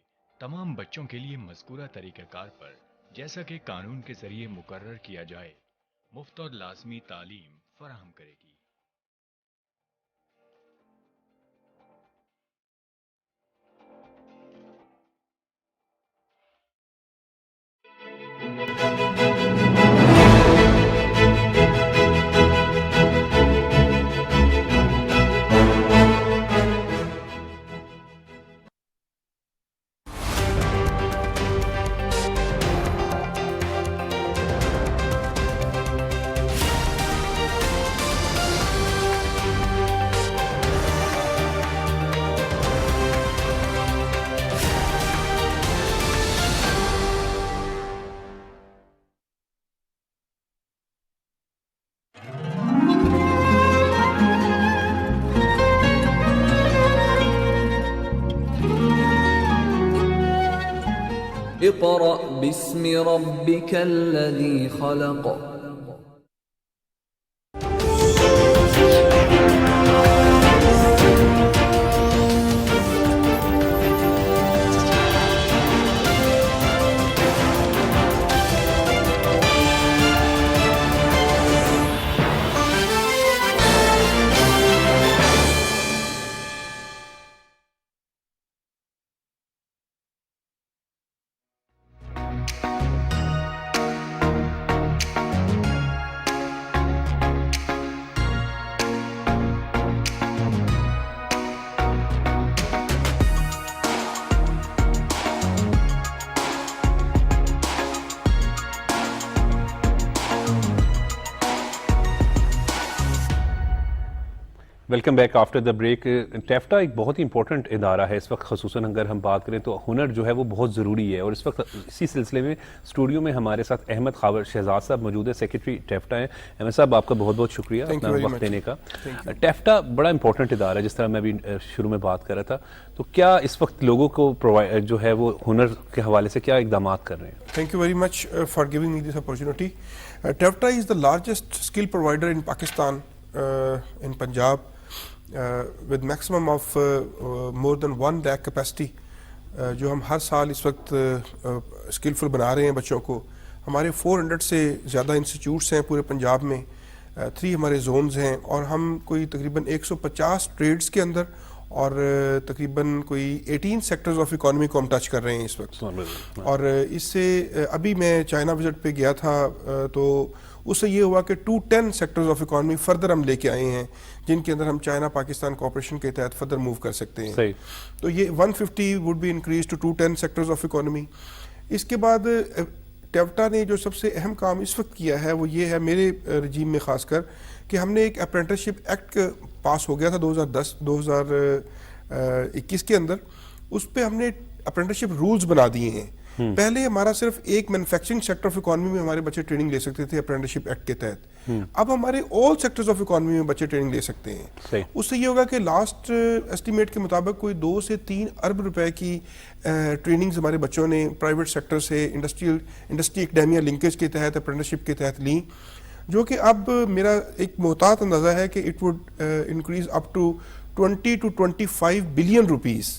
تمام بچوں کے لیے مذکورہ طریقہ کار پر، جیسا کہ قانون کے ذریعے مقرر کیا جائے، مفت اور لازمی تعلیم فراہم کرے گی۔ اقرأ باسم ربك الذي خلق۔ Welcome back after the break. ٹیفٹا ایک بہت ہی امپورٹنٹ ادارہ ہے اس وقت، خصوصاً اگر ہم بات کریں تو ہنر جو ہے وہ بہت ضروری ہے، اور اس وقت اسی سلسلے میں اسٹوڈیو میں ہمارے ساتھ احمد خاور شہزاد صاحب موجود ہے، سیکرٹری ٹیفٹا ہیں۔ احمد صاحب آپ کا بہت بہت شکریہ اپنا وقت دینے کا۔ ٹیفٹا بڑا امپورٹنٹ ادارہ ہے، جس طرح میں ابھی شروع میں بات کر رہا تھا، تو کیا اس وقت لوگوں کو جو ہے وہ ہنر کے حوالے سے کیا اقدامات کر رہے ہیں؟ Thank you very much for giving me this opportunity. TEFTA is the largest skill provider in Pakistan, in Punjab, with maximum of more than 1 lakh capacity. جو ہم ہر سال اس وقت اسکلفل بنا رہے ہیں بچوں کو۔ ہمارے 400 سے زیادہ انسٹیٹیوٹس ہیں پورے پنجاب میں، 3 ہمارے زونز ہیں، اور ہم کوئی تقریباً 150 ٹریڈز کے اندر اور تقریباً کوئی 18 سیکٹرز آف اکانومی کو ہم ٹچ کر رہے ہیں اس وقت۔ اور اس سے ابھی میں چائنا وزٹ پہ گیا تھا، تو اس سے یہ ہوا کہ 210 سیکٹرز آف اکانومی فردر ہم لے کے آئے ہیں، جن کے اندر ہم چائنا پاکستان کوآپریشن کے تحت فردر موو کر سکتے ہیں۔ تو یہ 150 would be increase to 210 sectors of economy. اس کے بعد ٹیفٹا نے جو سب سے اہم کام اس وقت کیا ہے وہ یہ ہے، میرے رجیم میں خاص کر، کہ ہم نے ایک اپرینٹسشپ ایکٹ پاس ہو گیا تھا 2021 کے اندر، اس پہ ہم نے اپرینٹسشپ رولز بنا دیے ہیں۔ پہلے ہمارا صرف ایک مینوفیکچرنگ سیکٹر آف اکانومی میں ہمارے بچے ٹریننگ لے سکتے تھے اپرینٹسشپ ایکٹ کے تحت، اب ہمارے آل سیکٹرز آف اکانومی میں بچے ٹریننگ لے سکتے ہیں۔ اس سے یہ ہوگا کہ لاسٹ ایسٹیمیٹ کے مطابق کوئی 2 سے 3 ارب روپے کی ٹریننگز ہمارے بچوں نے پرائیویٹ سیکٹر سے انڈسٹری اکیڈیمیا لنکیج کے تحت اپرینٹسشپ کے تحت لیں، جو کہ اب میرا ایک محتاط اندازہ ہے کہ it would increase up to 20 to 25 billion rupees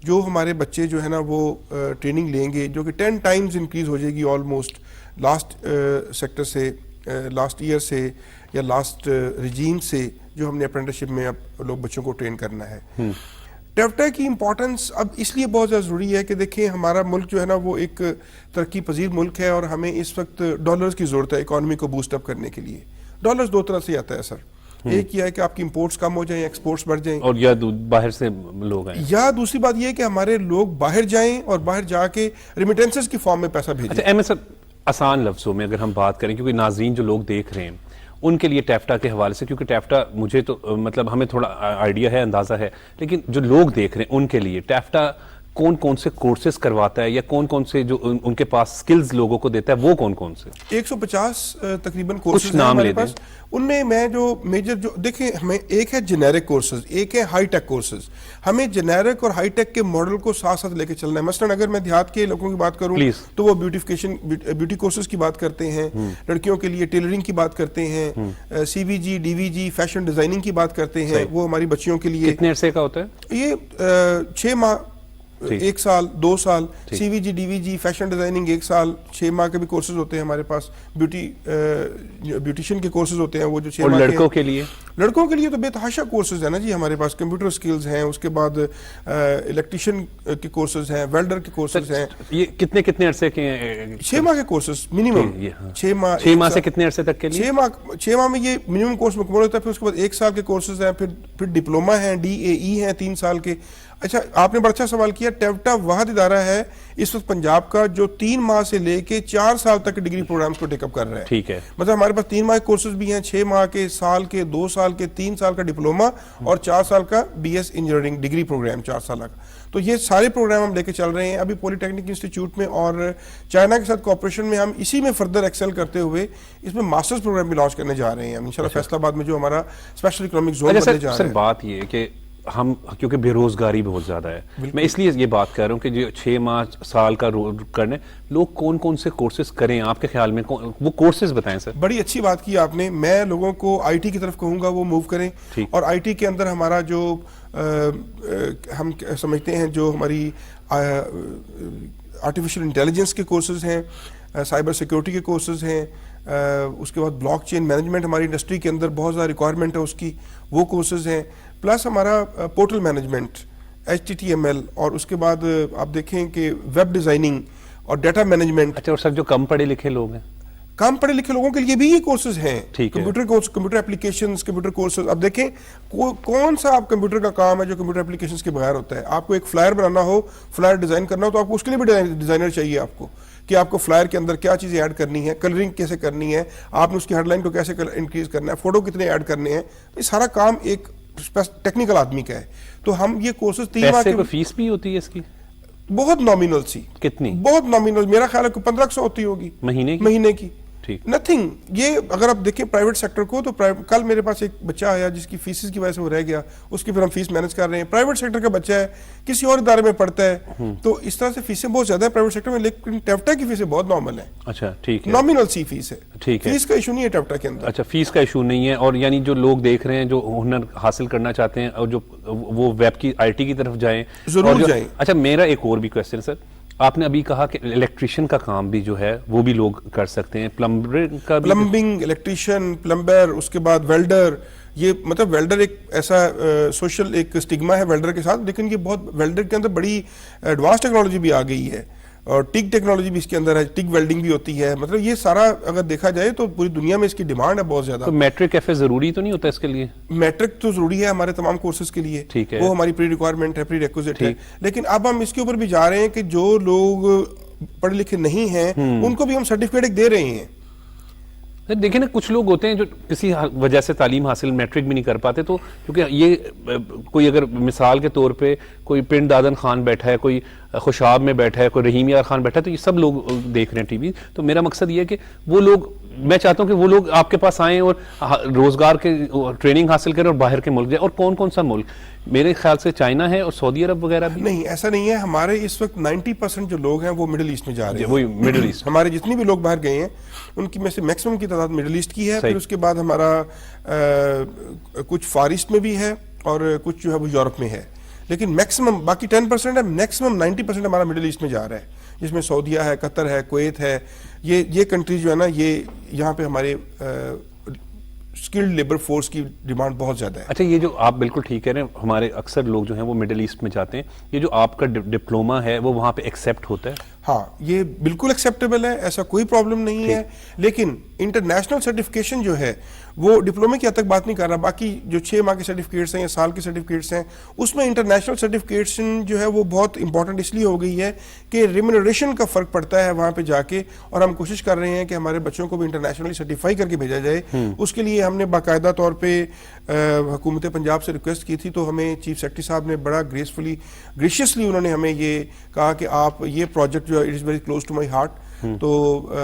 جو ہمارے بچے جو ہے نا وہ ٹریننگ لیں گے، جو کہ 10 ٹائمز انکریز ہو جائے گی آلموسٹ لاسٹ سیکٹر سے، لاسٹ ایئر سے یا لاسٹ رجیم سے، جو ہم نے اپرینٹسشپ میں اب لوگ بچوں کو ٹرین کرنا ہے۔ ٹیفٹا کی امپورٹنس اب اس لیے بہت زیادہ ضروری ہے کہ دیکھیں ہمارا ملک جو ہے نا وہ ایک ترقی پذیر ملک ہے، اور ہمیں اس وقت ڈالرز کی ضرورت ہے اکانومی کو بوسٹ اپ کرنے کے لیے۔ ڈالرز 2 طرح سے آتا ہے سر، ایک یہ ہے کہ آپ کی امپورٹس کم ہو جائیں، ایکسپورٹس بڑھ جائیں، اور یا باہر سے لوگ آئیں، یا دوسری بات یہ ہے کہ ہمارے لوگ باہر جائیں اور باہر جا کے ریمیٹنسز کی فارم میں پیسہ بھیجیں۔ اچھا احمد صاحب، آسان لفظوں میں اگر ہم بات کریں، کیونکہ ناظرین جو لوگ دیکھ رہے ہیں ان کے لیے ٹیفٹا کے حوالے سے، کیونکہ ٹیفٹا مجھے تو مطلب ہمیں تھوڑا آئیڈیا ہے، اندازہ ہے، لیکن جو لوگ دیکھ رہے ہیں ان کے لیے ٹیفٹا کون کون سے کورسز کرواتا ہے یا کون کون سے جو ان کے پاس سکلز لوگوں کو دیتا ہے وہ کون کون سے؟ 150 تقریباً کچھ کورسز ہیں نام ہمارے لے دیں. پاس. ان میں میں جو میجر جو دیکھیں ہمیں ایک ہے جنیرک کورسز, ایک ہے ہائی ٹیک کورسز. ہمیں جنیرک اور ہائی ٹیک کے ماڈل کو ساتھ ساتھ لے کے چلنا ہے. مثلاً اگر میں دیہات کے لوگوں کی بات کروں تو وہ بیوٹی کورسز کی بات کرتے ہیں, لڑکیوں کے لیے ٹیلرنگ کی بات کرتے ہیں, سی وی جی, ڈی وی جی, فیشن ڈیزائننگ کی بات کرتے ہیں, وہ ہماری بچیوں کے لیے. کتنے عرصے کا ہوتا ہے یہ 6 ماہ, 1 سال, 2 سال. سی وی جی, ڈی وی جی, فیشن ڈیزائننگ 1 سال, 6 ماہ کے بھی کورسز ہوتے ہیں ہمارے پاس. بیوٹیشین کے کورسز ہوتے ہیں وہ جو 6 ماہ کے. اور لڑکوں کے لیے؟ لڑکوں کے لیے تو بے تحاشا کورسز ہیں نا جی ہمارے پاس. کمپیوٹر سکلز ہیں, اس کے بعد الیکٹریشین کے کورسز ہیں, ویلڈر کے کورسز ہیں. یہ کتنے کتنے عرصے کے ہیں؟ 6 ماہ کے کورسز منیمم. 6 ماہ سے کتنے عرصے تک کے لیے؟ 6 ماہ میں یہ منیمم کورس مکمل ہوتا ہے. پھر اس کے بعد 1 سال کے کورسز ہیں, پھر ڈپلوما ہیں, ڈی اے ای ہیں 3 سال کے. اچھا, آپ نے بڑا اچھا سوال کیا. ٹیوٹا واحد ادارہ ہے اس وقت پنجاب کا جو 3 ماہ سے لے کے 4 سال تک ڈگری پروگرامز کو ٹیک اپ کر رہا ہے. ٹھیک ہے. مطلب ہمارے پاس 3 ماہ کے کورسز بھی ہیں, 6 ماہ کے, سال کے, 2 سال کے, 3 سال کا ڈپلوما اور 4 سال کا B S engineering degree programme 4 سال کا. تو یہ سارے پروگرام ہم لے کے چل رہے ہیں. ابھی پولی ٹیکنک انسٹیٹیوٹ میں اور چائنا کے ساتھ کوآپریشن میں ہم اسی میں فردر ایکسل کرتے ہوئے اس میں ماسٹرز پروگرام بھی لانچ کرنے جا رہے ہیں ہم انشاءاللہ فیصل آباد میں جو ہمارا اسپیشل اکنامک زون بننے جا رہا ہے. سر بات یہ ہے کہ ہم کیونکہ بے روزگاری بہت زیادہ ہے, میں اس لیے یہ بات کر رہا ہوں کہ جو 6 ماہ سال کا کرنے لوگ کون کون سے کورسز کریں آپ کے خیال میں, وہ کورسز بتائیں سر. بڑی اچھی بات کی آپ نے. میں لوگوں کو آئی ٹی کی طرف کہوں گا وہ موو کریں, اور آئی ٹی کے اندر ہمارا جو ہم سمجھتے ہیں جو ہماری آرٹیفیشل انٹیلیجنس کے کورسز ہیں, سائبر سیکورٹی کے کورسز ہیں, اس کے بعد بلاک چین مینجمنٹ ہماری انڈسٹری کے اندر بہت زیادہ ریکوائرمنٹ ہے اس کی, وہ کورسز ہیں. پلس ہمارا پورٹل مینجمنٹ, HTML, اور اس کے بعد آپ دیکھیں کہ ویب ڈیزائننگ اور ڈیٹا مینجمنٹ. اچھا, اور سر جو کم پڑھے لکھے لوگ ہیں, کم پڑھے لکھے لوگوں کے لیے بھی یہ کورسز ہیں. Computer applications, computer courses. اب دیکھیں کون سا آپ کمپیوٹر کا کام ہے جو کمپیوٹر اپلیکیشنز کے بغیر ہوتا ہے. آپ کو ایک فلائر بنانا ہو, فلائر ڈیزائن کرنا ہو, تو آپ کو اس کے لیے بھی ڈیزائنر چاہیے آپ کو, کہ آپ کو فلائر کے اندر کیا چیزیں ایڈ کرنی ہے, کلرنگ کیسے کرنی ہے, آپ نے اس کی ہیڈ لائن کو کیسے انکریز کرنا ہے, فوٹو کتنے ایڈ کرنے ہیں. یہ سارا کام ایک ٹیکنیکل آدمی کا ہے. تو ہم یہ کورسز 3 ماہ کی فیس بھی ہوتی ہے اس کی بہت نامینل سی. کتنی؟ بہت نامینل, میرا خیال ہے کہ 1500 ہوتی ہوگی مہینے کی. نتھنگ. یہ اگر آپ دیکھیں پرائیویٹ سیکٹر کو, تو کل میرے پاس ایک بچہ آیا جس کی فیسز کی وجہ سے وہ رہ گیا, اس کی پھر ہم فیس مینج کر رہے ہیں. پرائیویٹ سیکٹر کا بچہ ہے, کسی اور ادارے میں پڑھتا ہے, تو اس طرح سے فیسیں بہت زیادہ ہے پرائیویٹ سیکٹر میں, لیکن ٹیوٹا کی فیسیں بہت نارمل ہیں. اچھا ٹھیک ہے, نامینل سی فیس ہے. ٹھیک ہے, فیس کا ایشو نہیں ہے ٹیوٹا کے اندر. اچھا, فیس کا ایشو نہیں ہے. اور یعنی جو لوگ دیکھ رہے ہیں جو ہنر حاصل کرنا چاہتے ہیں اور جو وہ ویب کی آئی ٹی کی طرف جائیں, ضرور جائیں. اچھا, میرا ایک اور بھی کویسچن سر, آپ نے ابھی کہا کہ الیکٹریشین کا کام بھی جو ہے وہ بھی لوگ کر سکتے ہیں, پلمبنگ, الیکٹریشین, پلمبر, اس کے بعد ویلڈر. یہ مطلب ویلڈر ایک ایسا سوشل ایک اسٹگما ہے ویلڈر کے ساتھ, لیکن یہ بہت ویلڈر کے اندر بڑی ایڈوانس ٹیکنالوجی بھی آ گئی ہے, اور ٹک ٹیکنالوجی بھی اس کے اندر ہے, ٹک ویلڈنگ بھی ہوتی ہے. مطلب یہ سارا اگر دیکھا جائے تو پوری دنیا میں اس کی ڈیمانڈ ہے بہت زیادہ. تو میٹرک ایف اے ضروری تو نہیں ہوتا اس کے لیے؟ میٹرک تو ضروری ہے ہمارے تمام کورسز کے لیے, وہ ہماری پری ریکوائرمنٹ ہے, پری ریکوزٹ ہے. لیکن اب ہم اس کے اوپر بھی جا رہے ہیں کہ جو لوگ پڑھے لکھے نہیں ہیں ان کو بھی ہم سرٹیفکیٹ دے رہے ہیں. دیکھیں نا, کچھ لوگ ہوتے ہیں جو کسی وجہ سے تعلیم حاصل میٹرک بھی نہیں کر پاتے, تو کیونکہ یہ کوئی اگر مثال کے طور پہ کوئی پنڈ دادن خان بیٹھا ہے, کوئی خوشاب میں بیٹھا ہے, کوئی رحیم یار خان بیٹھا ہے, تو یہ سب لوگ دیکھ رہے ہیں ٹی وی. تو میرا مقصد یہ ہے کہ وہ لوگ, میں چاہتا ہوں کہ وہ لوگ آپ کے پاس آئیں اور روزگار کے ٹریننگ حاصل کریں اور باہر کے ملک جائیں. اور کون کون سا ملک؟ میرے خیال سے چائنا ہے اور سعودی عرب وغیرہ بھی. نہیں, ایسا نہیں ہے. ہمارے اس وقت 90% جو لوگ ہیں وہ مڈل ایسٹ میں جا رہے ہیں. وہی مڈل ایسٹ. ہمارے جتنی بھی لوگ باہر گئے ہیں ان کی میں سے میکسیمم کی تعداد مڈل ایسٹ کی ہے. پھر اس کے بعد ہمارا کچھ فار ایسٹ میں بھی ہے اور کچھ جو ہے وہ یورپ میں ہے. لیکن میکسیمم باقی 10% ہے, میکسیمم 90% ہمارا مڈل ایسٹ میں جا رہا ہے, جس میں سعودیہ ہے, قطر ہے, کویت ہے. یہ کنٹری جو ہے نا, یہ یہاں پہ ہمارے اسکلڈ لیبر فورس کی ڈیمانڈ بہت زیادہ ہے. اچھا, یہ جو آپ بالکل ٹھیک کہہ رہے ہیں, ہمارے اکثر لوگ جو ہیں وہ مڈل ایسٹ میں جاتے ہیں. یہ جو آپ کا ڈپلوما ہے وہ وہاں پہ ایکسیپٹ ہوتا ہے؟ ہاں, یہ بالکل ایکسیپٹیبل ہے, ایسا کوئی پرابلم نہیں ہے. لیکن انٹرنیشنل سرٹیفکیشن جو ہے وہ ڈپلومے کی حد تک بات نہیں کر رہا، باقی جو 6 ماہ کے سرٹیفکیٹس ہیں یا سال کے سرٹیفکیٹس ہیں اس میں انٹرنیشنل سرٹیفکیشن جو ہے وہ بہت امپورٹنٹ اس لیے ہو گئی ہے کہ ریمونریشن کا فرق پڑتا ہے وہاں پہ جا کے، اور ہم کوشش کر رہے ہیں کہ ہمارے بچوں کو بھی انٹرنیشنلی سرٹیفائی کر کے بھیجا جائے. اس کے لیے ہم نے باقاعدہ طور پہ حکومت پنجاب سے ریکویسٹ کی تھی، تو ہمیں چیف سیکرٹری صاحب نے بڑا گریشیسلی انہوں نے ہمیں یہ کہا کہ آپ یہ پروجیکٹ جو it is very close to my heart, تو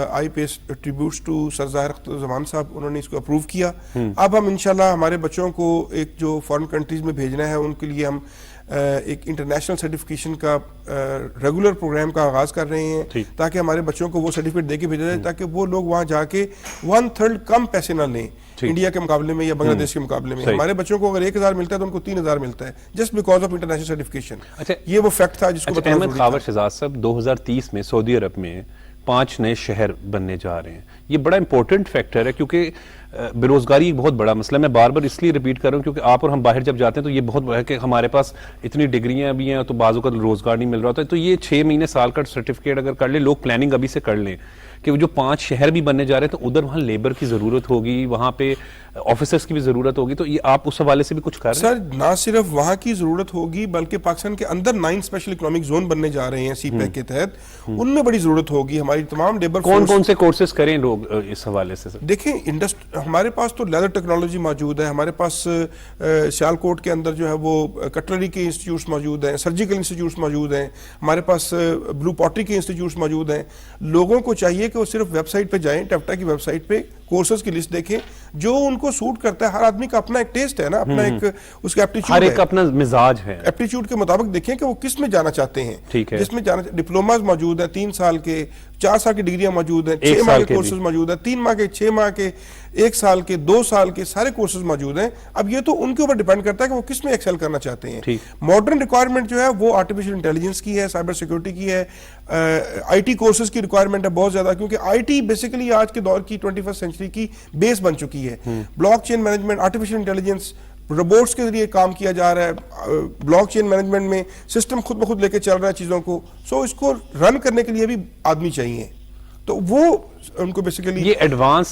آئی پے ٹریبیوٹس ٹو سر ظاہر اختر زمان صاحب، انہوں نے اس کو اپروو کیا. اب ہم انشاءاللہ ہمارے بچوں کو ایک جو فارن کنٹریز میں بھیجنا ہے ان کے لیے ہم ایک انٹرنیشنل سرٹیفکیشن کا ریگولر پروگرام کا آغاز کر رہے ہیں، تاکہ ہمارے بچوں کو وہ سرٹیفکیٹ دے کے بھیجا جائے، تاکہ وہ لوگ وہاں جا کے 1/3 کم پیسے نہ لیں انڈیا کے مقابلے میں یا بنگلہ دیش کے مقابلے میں. ہمارے بچوں کو اگر 1000 ملتا ہے تو ان کو 3000 ملتا ہے، just because of international certification. یہ وہ فیکٹ تھا جس کو بتانا احمد خاور شہزاد صاحب، 2030 میں سعودی عرب میں 5 نئے شہر بننے جا رہے ہیں. یہ بڑا امپورٹنٹ فیکٹر ہے کیونکہ بے روزگاری ایک بہت بڑا مسئلہ ہے. میں بار بار اس لیے ریپیٹ کر رہا ہوں کیونکہ آپ اور ہم باہر جب جاتے ہیں تو یہ بہت بڑا ہے کہ ہمارے پاس اتنی ڈگریاں بھی ہیں تو بعض اوقات روزگار نہیں مل رہا ہوتا ہے. تو یہ 6 مہینے سال کا سرٹیفکیٹ اگر کر لیں، لوگ پلاننگ ابھی سے کر لیں کہ وہ جو 5 شہر بھی بننے جا رہے ہیں تو ادھر وہاں لیبر کی ضرورت ہوگی، وہاں پہ آفیسرز کی بھی ضرورت ہوگی. تو یہ آپ اس حوالے سے بھی کچھ کر رہے ہیں؟ سر نہ صرف وہاں کی ضرورت ہوگی بلکہ پاکستان کے اندر 9 اسپیشل اکنامک زون بننے جا رہے ہیں سی پیک کے تحت، ان میں بڑی ضرورت ہوگی. ہماری تمام لیبر کون سے کورسز کریں لوگ اس حوالے سے؟ دیکھیں ہمارے پاس تو لیدر ٹیکنالوجی موجود ہے، ہمارے پاس سیالکوٹ کے اندر جو ہے وہ کٹلری کے انسٹیٹیوٹس موجود ہیں، سرجیکل انسٹیٹیوٹس موجود ہیں، ہمارے پاس بلو پاٹری کے انسٹیٹیوٹس موجود ہیں. لوگوں کو چاہیے کہ وہ صرف ویب سائٹ پہ جائیں، ٹیفٹا کی ویب سائٹ پہ کورسز کی لسٹ دیکھیں جو ان کو سوٹ کرتا ہے. ہر آدمی کا اپنا ایک ٹیسٹ ہے نا، اپنا ایک اس کا ایپٹیچیوڈ ہے، ہر ایک اپنا مزاج ہے. ایپٹیچیوڈ کے مطابق دیکھیں کہ وہ کس میں جانا چاہتے ہیں. جس میں جانا ڈپلوماز موجود ہیں 3 سال کے، 4 سال کی ڈگریاں موجود ہیں، 6 ماہ کے کورسز موجود ہیں، 3 ماہ کے، 6 ماہ کے، 1 سال کے، 2 سال کے سارے کورسز موجود ہیں. اب یہ تو ان کے اوپر ڈیپینڈ کرتا ہے کہ وہ کس میں ایکسل کرنا چاہتے ہیں. ماڈرن ریکوائرمنٹ جو ہے وہ آرٹیفیشل انٹیلیجنس کی ہے، سائبر سیکورٹی کی ہے، آئی ٹی کورسز کی ریکوائرمنٹ ہے بہت زیادہ، کیونکہ آئی ٹی بیسیکلی آج کے دور کی 21 سینچری کی بیس بن چکی ہے. Blockchain management, artificial intelligence, robots کے ذریعے کام کیا جا رہا ہے. بلاک چین مینجمنٹ میں سسٹم خود بخود لے کے چل رہا ہے چیزوں کو. سو اس کو رن کرنے کے لیے بھی آدمی چاہیے، تو وہ ان کو بیسیکلی یہ ایڈوانس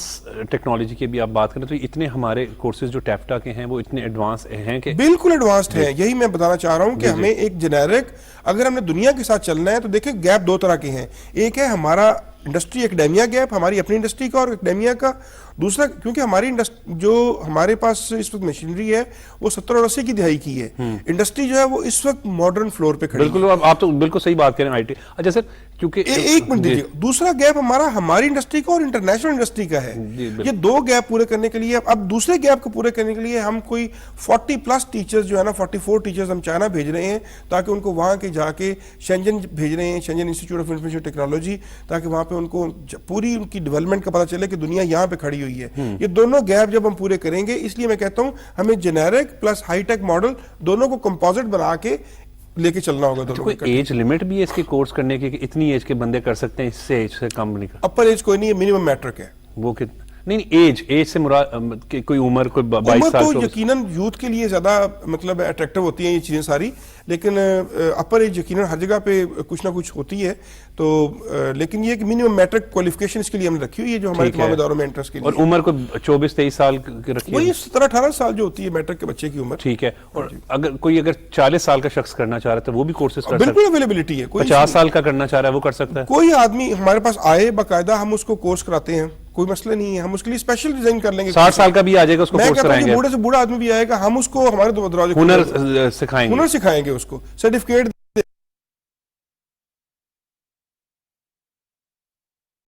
ٹیکنالوجی کی بھی آپ بات کریں تو اتنے ہمارے کورسز جو ٹیفٹا کے ہیں وہ اتنے ایڈوانس ہیں کہ بالکل ایڈوانسڈ ہیں. یہی میں بتانا چاہ رہا ہوں کہ ہمیں ایک جنیرک اگر ہم نے دنیا کے ساتھ چلنا ہے تو دیکھیں گیپ 2 طرح کے ہیں. ایک ہے ہمارا انڈسٹری اکیڈیمیا گیپ، ہماری اپنی انڈسٹری کا اور اکیڈیمیا کا. دوسرا کیونکہ ہماری جو ہمارے پاس اس وقت مشینری ہے وہ 70 اور 80 کی دہائی کی ہے. انڈسٹری جو ہے وہ اس وقت ماڈرن فلور پہ کھڑی ہے. بالکل آپ تو بالکل صحیح بات کریں. آئی ٹی اچھا سر کیونکہ ایک منٹ دیجیے، دوسرا گیپ ہماری انڈسٹری کا اور انٹرنیشنل انڈسٹری کا ہے. یہ 2 گیپ پورے کرنے کے لیے اب دوسرے گیپ کو پورے کرنے کے لیے ہم کوئی 40+ ٹیچرز جو ہے نا 44 ٹیچرز ہم چائنا بھیج رہے ہیں تاکہ ان کو وہاں کے جا کے شینجن بھیج رہے ہیں، شینجن انسٹیٹیوٹ آف انفارمیشن ٹیکنالوجی، تاکہ وہاں پہ ان کو پوری ان کی ڈیولپمنٹ کا پتہ چلے کہ دنیا یہاں پہ کھڑی ہوئی ہے. یہ دونوں گیپ جب ہم پورے کریں گے، اس لیے میں کہتا ہوں ہمیں generic plus high tech model دونوں کو کمپوزٹ بنا کے لے کے چلنا ہوگا. کوئی ایج لمٹ بھی ہے اس کے کورس کرنے کی کہ اتنی ایج کے بندے کر سکتے ہیں، اس سے ایج سے کم نہیں کر؟ اپر ایج کوئی نہیں ہے، منیمم میٹرک ہے. وہ کتنا؟ نہیں ایج سے مراد کوئی عمر، کوئی 22 سال تو یقیناً یوتھ کے لیے زیادہ مطلب اٹریکٹیو ہوتی ہیں یہ چیزیں ساری، لیکن اپر ایج یقیناً ہر جگہ پہ کچھ نہ کچھ ہوتی ہے. تو لیکن یہ کہ منیمم میٹرک کوالیفیکیشن اس کے لیے ہم نے رکھی ہوئی ہے جو ہمارے تمام اداروں میں انٹرسٹ کے لیے. اور عمر کو 24-23 سال کی رکھی ہے، وہی 17-18 سال جو ہوتی ہے میٹرک کے بچے کی عمر. ٹھیک ہے. اور اگر کوئی 40 سال کا شخص کرنا چاہ رہا ہے تو وہ بھی کورسز کر سکتا ہے؟ بالکل اویلیبلٹی ہے. 50 سال کا کرنا چاہ رہا ہے وہ کر سکتا ہے. کوئی آدمی ہمارے پاس آئے باقاعدہ ہم اس کو کورس کراتے ہیں، کوئی مسئلہ نہیں ہے. ہم اس کے لیے اسپیشل ڈیزائن کر لیں گے. 60 سال کا بھی آ جائے گا اس کو کورس کرائیں گے. بوڑھے سے بوڑھا آدمی بھی آئے گا، ہم اس کو ہمارے دروازے ہنر سکھائیں گے اس کو، سرٹیفکیٹ